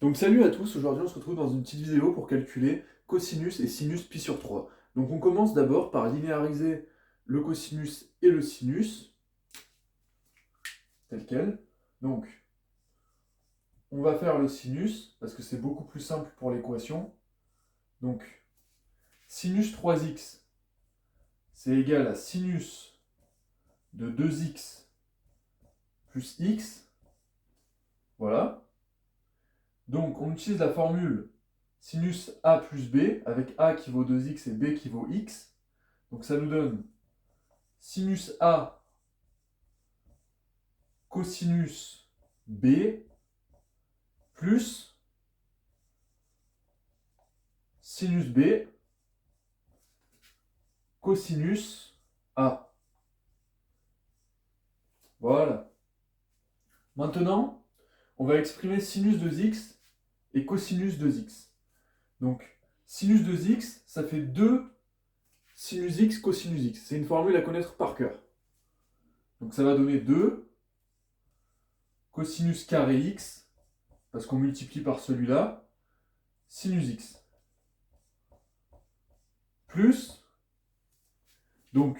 Donc salut à tous, aujourd'hui on se retrouve dans une petite vidéo pour calculer cosinus et sinus pi sur 3. Donc on commence d'abord par linéariser le cosinus et le sinus, tel quel. Donc on va faire le sinus, parce que c'est beaucoup plus simple pour l'équation. Donc sinus 3x, c'est égal à sinus de 2x plus x. Voilà. Donc on utilise la formule sinus a plus b, avec a qui vaut 2x et b qui vaut x. Donc ça nous donne sinus A cosinus B plus sinus B cosinus A. Voilà. Maintenant, on va exprimer sinus 2x et cosinus 2x. Donc, sinus 2x, ça fait 2 sinus x cosinus x. C'est une formule à connaître par cœur. Donc ça va donner 2 cosinus carré x, parce qu'on multiplie par celui-là, sinus x. Plus, donc,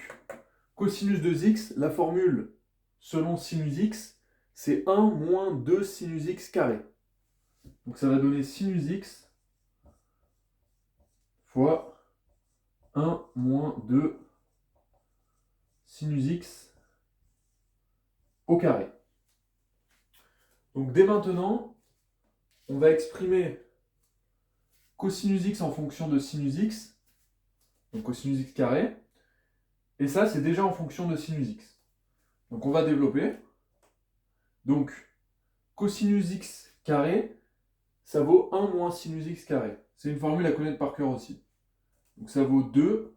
cosinus 2x, la formule selon sinus x, c'est 1 moins 2 sinus x carré. Donc ça va donner sinus x fois 1 moins 2 sinus x au carré. Donc dès maintenant, on va exprimer cosinus x en fonction de sinus x, donc cosinus x carré, et ça c'est déjà en fonction de sinus x. Donc on va développer. Donc cosinus x carré, ça vaut 1 moins sinus x carré. C'est une formule à connaître par cœur aussi. Donc ça vaut 2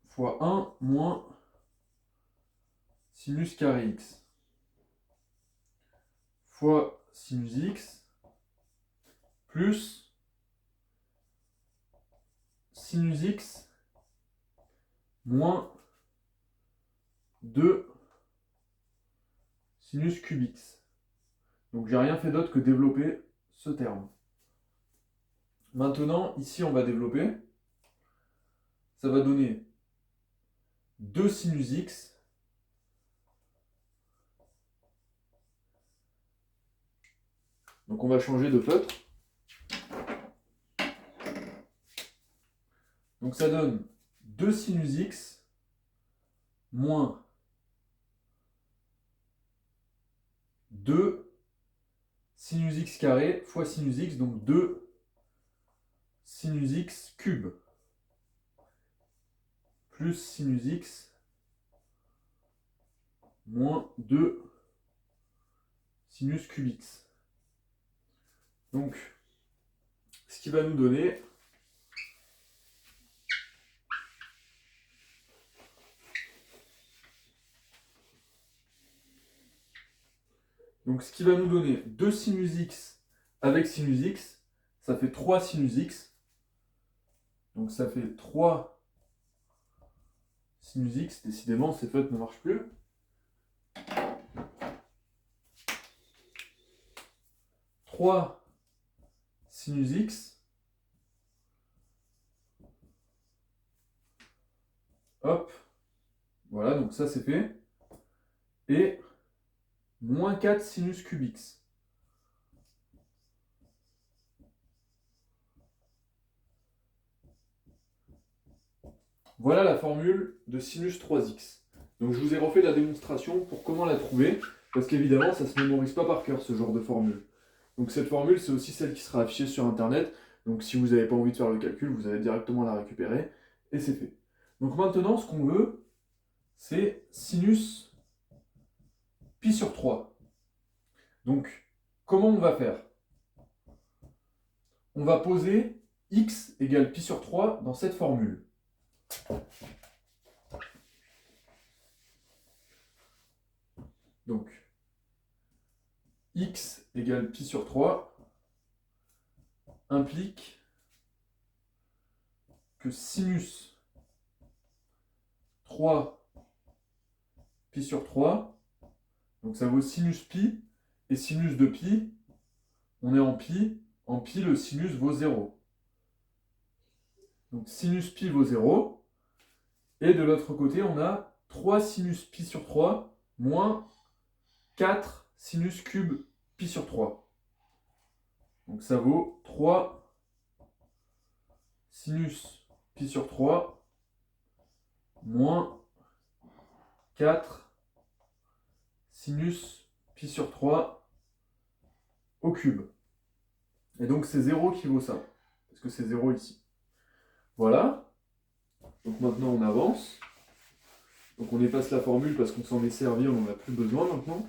fois 1 moins sinus carré x fois sinus x plus sinus x moins 2 sinus cube x. Donc j'ai rien fait d'autre que développer ce terme. Maintenant, ici on va développer. Ça va donner 2 sinus x donc on va changer de feutre. Donc ça donne 2 sinus x moins 2 sinus x carré fois sinus x, donc 2 sinus x cube plus sinus x moins 2 sinus cube x. Donc, ce qui va nous donner donc ce qui va nous donner 2 sinus x avec sinus x, ça fait 3 sinus x. Donc ça fait 3 sinus x. Décidément, ces feutres ne marchent plus. 3 sinus x. Hop. Voilà, donc ça c'est fait. Et moins 4 sinus cube x. Voilà la formule de sinus 3x. Donc je vous ai refait la démonstration pour comment la trouver, parce qu'évidemment ça ne se mémorise pas par cœur ce genre de formule. Donc cette formule c'est aussi celle qui sera affichée sur internet, donc si vous n'avez pas envie de faire le calcul, vous allez directement la récupérer, et c'est fait. Donc maintenant ce qu'on veut, c'est sinus pi sur 3. Donc comment on va faire? On va poser x égale pi sur 3 dans cette formule. Donc, x égale pi sur 3 implique que sinus 3 pi sur 3, donc ça vaut sinus pi, et sinus de pi, on est en pi le sinus vaut 0. Donc sinus pi vaut 0. Et de l'autre côté, on a 3 sinus pi sur 3 moins 4 sinus cube pi sur 3. Donc ça vaut 3 sinus pi sur 3 moins 4 sinus pi sur 3 au cube. Et donc c'est 0 qui vaut ça, parce que c'est 0 ici. Voilà. Donc maintenant on avance. Donc on efface la formule parce qu'on s'en est servi, on n'en a plus besoin maintenant.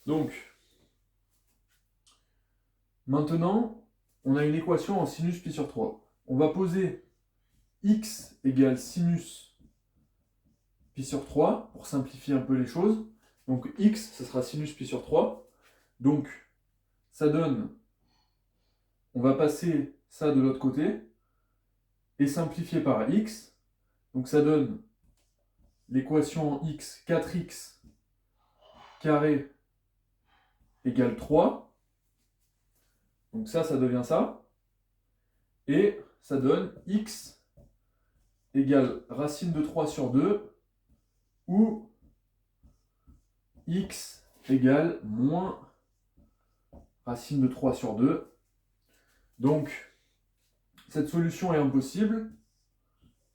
Donc, maintenant, on a une équation en sinus pi sur 3. On va poser x égale sinus pi sur 3 pour simplifier un peu les choses. Donc x, ce sera sinus pi sur 3. Donc, ça donne, on va passer ça de l'autre côté et simplifier par x. Donc ça donne l'équation en x, 4x carré égale 3. Donc ça devient ça. Et ça donne x égale racine de 3 sur 2 ou x égale moins racine de 3 sur 2. Donc, cette solution est impossible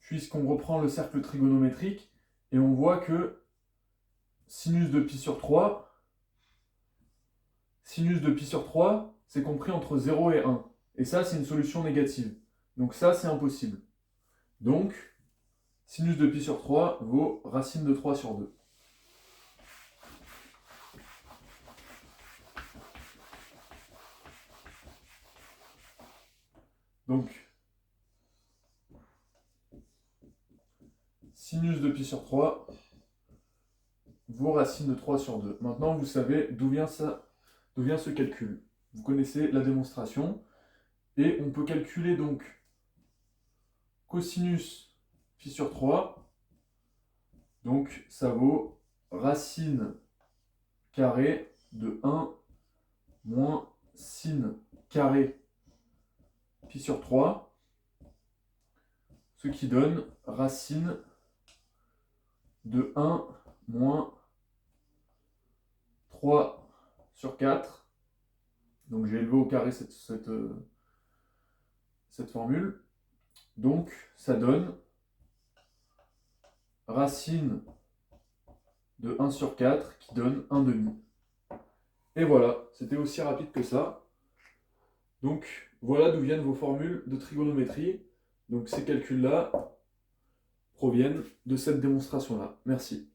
puisqu'on reprend le cercle trigonométrique et on voit que sinus de pi sur 3, c'est compris entre 0 et 1. Et ça, c'est une solution négative. Donc ça, c'est impossible. Donc, sinus de pi sur 3 vaut racine de 3 sur 2. Donc, sinus de pi sur 3 vaut racine de 3 sur 2. Maintenant, vous savez d'où vient ce calcul. Vous connaissez la démonstration. Et on peut calculer donc cosinus pi sur 3. Donc, ça vaut racine carrée de 1 moins sin carré pi sur 3, ce qui donne racine de 1 moins 3 sur 4. Donc j'ai élevé au carré cette formule. Donc ça donne racine de 1 sur 4 qui donne 1 demi. Et voilà, c'était aussi rapide que ça. Donc voilà d'où viennent vos formules de trigonométrie. Donc ces calculs-là proviennent de cette démonstration-là. Merci.